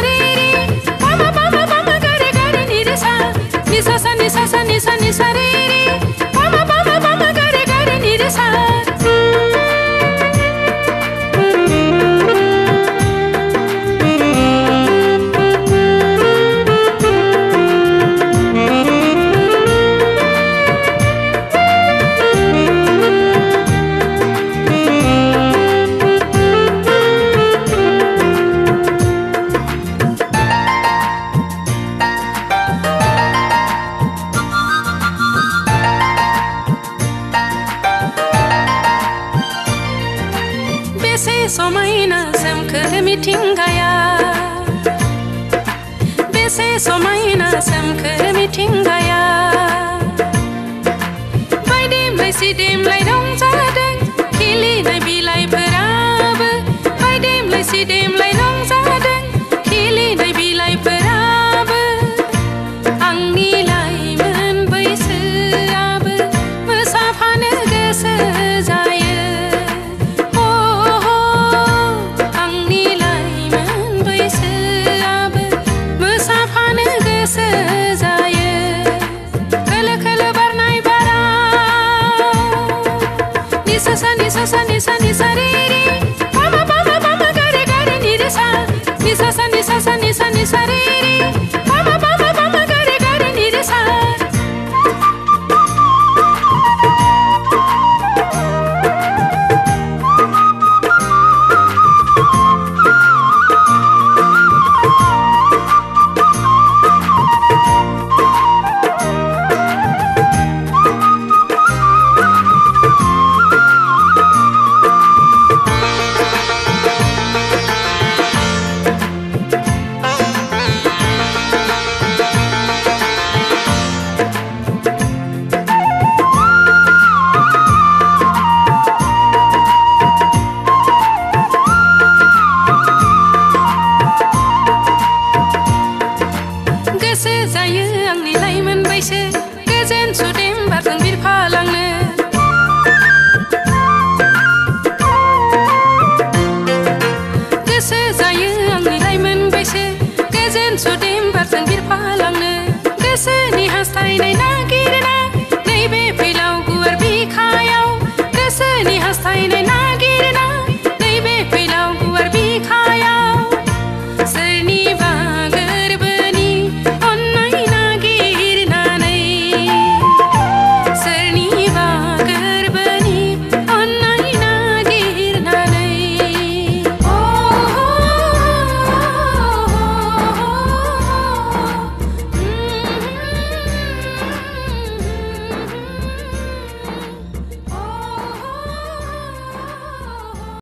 रे रे पामा पामा पामा गरे गरे नि रे सा नि सा सा नि सा सा नि सा नि सा रे रे पामा पामा पामा गरे गरे नि रे सा समायना सोमखोर मिथिंगाया बेसे समायना सोमखोर मिथिंगाया बायदेमलाय सिदेमलाय रंजादों खिलिनाय बिलाइफोराबो बायदेमलाय सिदेमलाय रंजादों खिलिनाय बिलाइफोराबो आंनि लाइमोन बैसोआबो मोसाफानो गोसो जायो सा नि सा नि सा रे रे पामा पामा पामा गरे गरे नि रे सा नि सा सा नि सा सा नि सा नि सा रे रे पामा पामा पामा गरे गरे नि रे सा गोजोन सुदेम बारजों बिरफालांनो गोसो जायो आंनि लाइमोन बैसो गोजोन सुदेम बारजों बिरफालांनो गोसोनि हास्थायनाय नागिरना नैबे फैलाव गुवार बिखायाव गोसोनि हास्थायनाय